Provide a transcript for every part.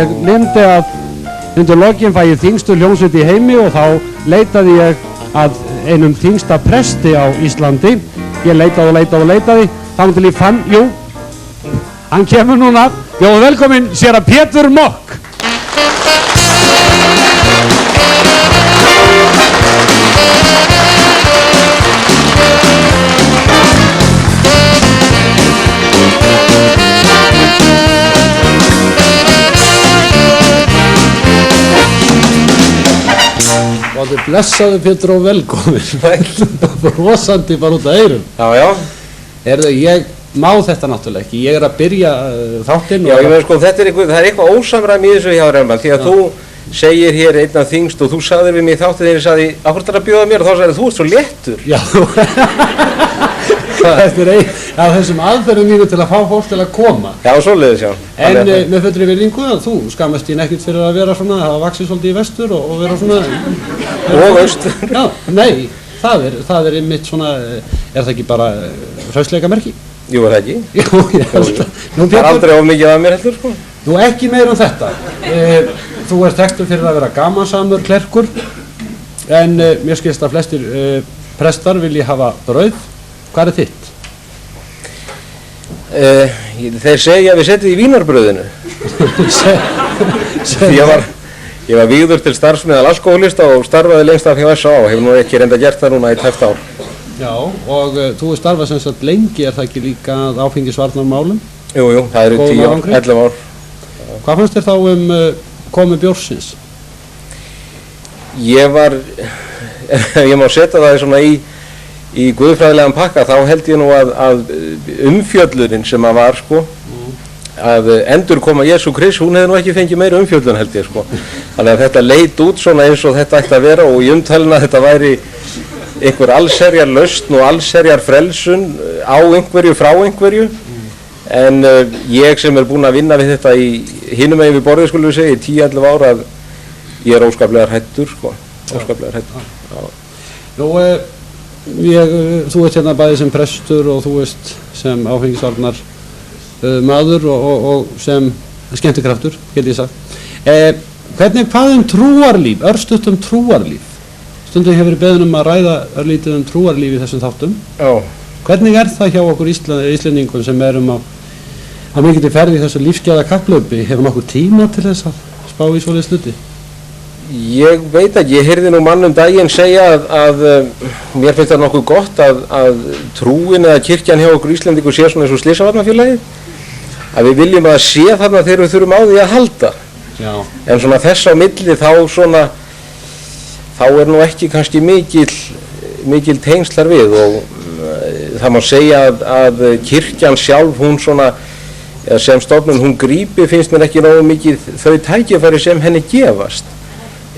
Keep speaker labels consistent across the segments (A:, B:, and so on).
A: Ég nefndi að undir lokin fæ ég þyngstu hljómsveit í heimi og þá leitaði ég að einum þyngsta presti á Íslandi. Ég leitaði, þangað til ég fann, hann kemur núna. Velkomin séra Pétur Mokk. Og þið blessaðu Pétur og velkomin. Brosandi bara út af eyrum.
B: Já.
A: Ég má þetta náttúrulega ekki. Ég að byrja þáttinn.
B: Já, ég meina sko, það er eitthvað ósamræmi í þessu hjá Rembrandt, því að þú segir hér einn af þyngst og þú sagðir við mig í þáttinn þegar ég sagði, af hverju ætlarðu að bjóða mér? Og þá sagði þú ert svo léttur.
A: Já. Þetta er einn af þessum aðferðum mínu til að fá fólk til að koma.
B: Já, svoleiðis, já.
A: En með fullri virðingu að þú skammast þín ekkert fyrir að vera svona, að vaxið svolítið í vestur og vera svona...
B: Og austur.
A: Já, nei, það er einmitt svona, er það ekki bara hraustleikamerki?
B: Jú, er það ekki?
A: Jú, ég held að...
B: Það er aldrei of mikið af mér heldur, sko.
A: Nú ekki meira þetta. Þú ert þekktur fyrir að vera gamansamur klerkur, en mér skilst að flestir prestar vilji hafa brauð. Hvað er þitt?
B: Þeir segja að við setjum í vínarbrauðinu. Ég var vígður til starfs meðal alkohólista og starfaði lengst af hjá S.A. og hefur nú ekki reynda gert það núna í tæpt ár.
A: Já, og þú er starfað sem sagt lengi, er það ekki líka áfengisvarnarmálum?
B: Jú, það eru 10 ár, 11 ár.
A: Hvað fannst þér þá komu bjórsins?
B: Ég má setja það svona í guðfræðilegan pakka, þá held ég nú að umfjöllurinn sem að var sko, að endurkoma Jesú Krist, hún hefði nú ekki fengið meira umfjöllun held ég sko. Þannig að þetta leit út svona eins og þetta ætti að vera og í umtalina þetta væri einhver allsherjar lausn og allsherjar frelsun á einhverju frá einhverju. En ég sem er búinn að vinna við þetta í hinum megin við borðið skulum við segja í 10-11 ár að ég er óskaplega hræddur sko, óskaplega hræddur.
A: Nú, þú ert hérna bæði sem prestur og þú veist sem áfengisvarnar maður og sem skemmtikraftur, get ég sagt. Hvað trúarlíf, örstutt trúarlíf? Stundum hefur verið beðin að ræða örlítið trúarlíf í þessum þáttum.
B: Já. Hvernig
A: er það hjá okkur Íslendingum sem erum á mikilli ferð í þessu lífsgæða kapphlaupi? Hefur nokkur tíma til þess að spá í svoleiðis hluti?
B: Ég veit ekki, ég heyrði nú mann daginn segja að mér finnst það nokkuð gott að trúin eða kirkjan hjá okkur Íslendingu sé svona eins og Slysavarnafélagið, að við viljum að sé þarna þegar við þurfum á því að halda.
A: Já.
B: En svona þess á milli þá er nú ekki kannski mikil tengslar við og það má segja að kirkjan sjálf hún svona sem stofnun hún grípi finnst mér ekki nógu mikið þau tækifæri sem henni gefast.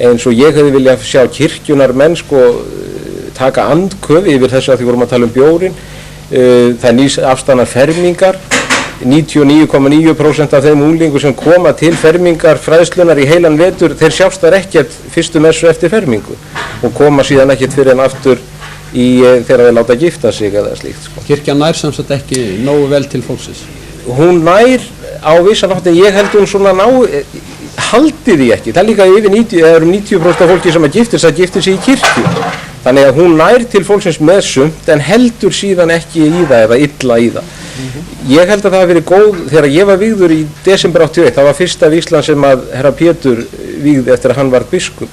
B: Eins og ég hefði viljað sjá kirkjunar menn sko taka andköf yfir þessu að því vorum að tala bjórin. Það er nýs afstanar fermingar. 99,9% af þeim unglingu sem koma til fermingar fræðslunar í heilan vetur, þeir sjást þar ekkert fyrstu messu eftir fermingu og koma síðan ekkert fyrir en aftur þegar þeir láta gifta sig eða slíkt. Sko.
A: Kirkjan nær sem sagt ekki nógu vel til fólksins?
B: Hún nær á vissan hátt en ég held hún svona haldi því ekki. Það er líka yfir 90% af fólki sem að giftir sig í kirkju. Þannig að hún nær til fólksins með sumt en heldur síðan ekki í það eða illa í það. Ég held að það hafi verið góð, þegar ég var vígður í desember 81, það var fyrsta vígslan sem að herra Pétur vígði eftir að hann var biskup.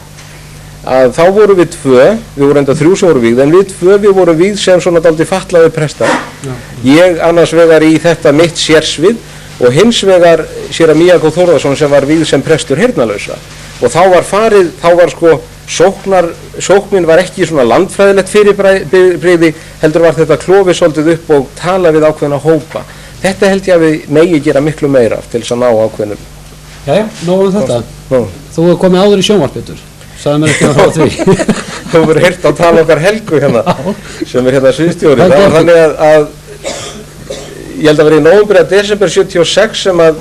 B: Að þá vorum við við vorum enda 3 sem voru vígð, en við vorum vígð sem svona dálítið fatlaði prestar. Ég annars vegar í þetta mitt sérsvið og hins vegar séra Míakó Þórðarsson sem var vígð sem prestur heyrnarlausa. Og þá var sko sóknin var ekki svona landfræðilegt fyrirbrigði, heldur var þetta klofið svolítið upp og tala við ákveðna hópa. Þetta held ég að við megi gera miklu meira til þess að ná ákveðnum.
A: Jæja, nóg þetta. Þú hefur komið áður í sjónvarp, Pétur. Sagði mér ekki að frá því.
B: Þú hefur heyrt á tala okkar Helgu hérna, sem er hérna sviðstjóri. Það var þannig að ég held að vera í nóvember eða desember 76 sem að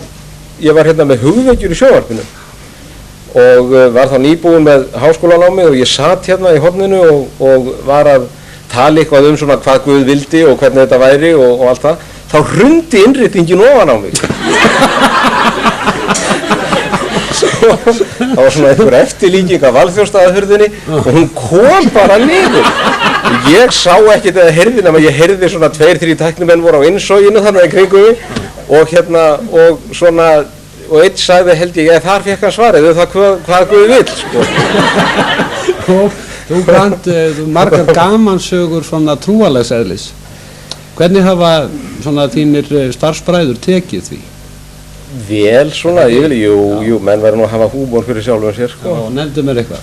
B: ég var hérna með hugvekjur í sjónvarpinu. Og var þá nýbúinn með háskólanámi og ég satt hérna í horninu og var að tala eitthvað svona hvað Guð vildi og hvernig þetta væri og allt það. Þá hrundi innréttingin ofan á mig. það var svona einhver eftirlíking af Valþjófsstaðahurðinni og hún kom bara niður. Ég sá ekkert eða heyrði nema ég heyrði svona 2-3 tæknimenn voru á innsoginu þannig í kringum mig og svona og einn sagði held ég þar fekk hann svarið hvað Guð vill sko.
A: Þú brand margar gamansögur svona trúarlegs eðlis. Hvernig hafa svona þínir starfsbræður tekið því?
B: Vel svona, jú, menn verður nú að hafa húmor fyrir sjálfum sér sko.
A: Já, nefndu mér eitthvað.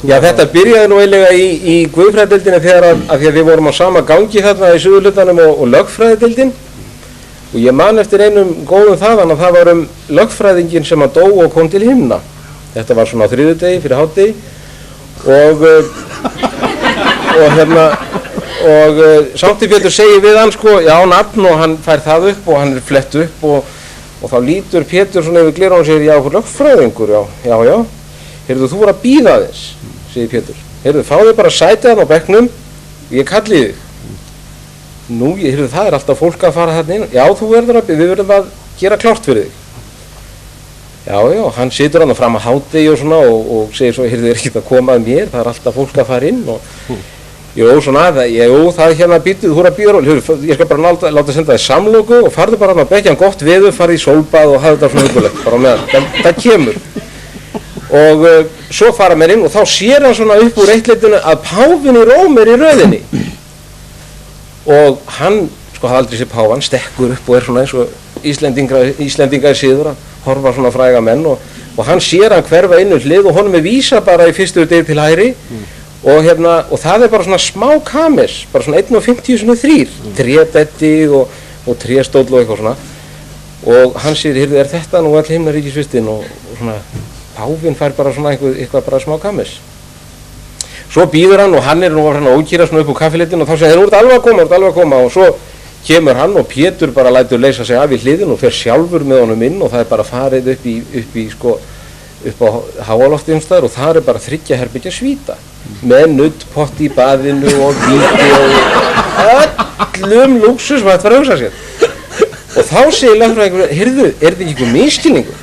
B: Já, þetta byrjaði nú eiginlega í guðfræðideildinni þegar að því að við vorum á sama gangi þarna í suðurhlutanum og lögfræðideildin og ég man eftir einum góðum þaðan að það var lögfræðingin sem að dó og kom til himna. Þetta var svona á þriðjudegi fyrir hádegi og Sámti Pétur segir við hann sko, já, nafn og hann fær það upp og hann flett upp og þá lítur Pétur svona yfir gleraugun og segir, já, lögfræðingur, já. Heyrðu, þú voru að bíða þess, segir Pétur. Heyrðu, fáðu bara sætið hann á bekknum og ég kalli þig. Nú, heyrðu, það alltaf fólk að fara þarna inn. Já, við verðum að gera klárt fyrir þig. Já, hann situr hann fram að hádegi og svona og segir svo, heyrðu, ekkert að koma að mér, það alltaf fólk að fara inn og það hérna býttu, þú voru að bíða og heyrðu, ég skal bara láta senda þig samloku og farðu bara hann á bekkjan, gott veður, farðu í sólbað og hafðu þetta svona hugulegt, bara meðan, það kemur. Og svo fara mér inn og þá sér hann svona upp úr eittleitinu að páfinn í Róm í röðinni og hann, sko hafði aldrei sér páfann, stekkur upp og svona eins og Íslendinga í síður að horfa svona fræga menn og hann sér hann hverfa inn hlið og honum vísa bara í fyrstu dyr til hægri og það bara svona smá kamis, bara svona 1,50 trébetti og tréstóll og eitthvað svona og hann sér, heyrðu, þetta nú all himnaríkisvistin og svona páfinn fær bara svona eitthvað bara smá kamis. Svo býður hann og hann nú var hann að ókýra svona upp úr kaffileitin og þá segir hann, þú ert alveg að koma og svo kemur hann og Pétur bara lætur leysa sig af í hliðin og fer sjálfur með honum inn og það bara farið upp á háalofti umstæður og það bara 3 herbergja svíta með nuddpott í baðinu og víti og öllum lúxus sem þetta var að hugsa sér. Og þá segir lögfræðingur, heyrðu, þetta ekki einhver misskilningur?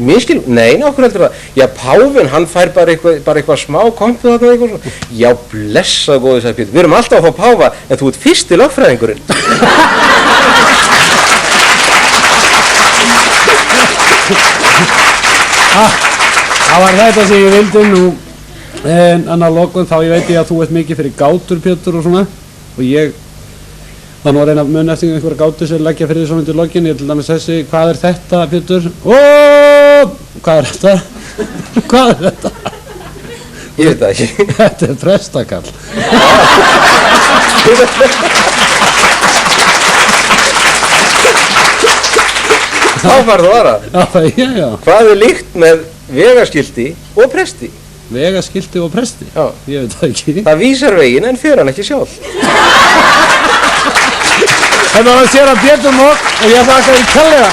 B: Nei, okkur heldur það. Já, páfinn, hann fær bara eitthvað smá kompu þarna eitthvað svona. Já, blessa góði, sagði Pétur. Við erum alltaf að fá páfa, en þú ert fyrsti lögfræðingurinn.
A: Það var þetta sem ég vildi nú. En annað lokun, þá ég veit að þú ert mikið fyrir gátur, Pétur, og svona. Og það nú að reyna að muna eftir einhverja gátu sem leggja fyrir því svona undir lokin. Ég til dæmis þessi, hvað er þetta, Pétur? Hvað er þetta? Hvað er þetta?
B: Ég veit það ekki.
A: Þetta er prestakall.
B: Þá farðu aðra.
A: Já.
B: Hvað er líkt með vegaskilti og presti?
A: Vegaskilti og presti?
B: Já.
A: Ég veit það ekki.
B: Það vísar veginn en fer hann ekki sjálf.
A: Þetta var að sér að Pétur Mók og ég þakka því kærlega.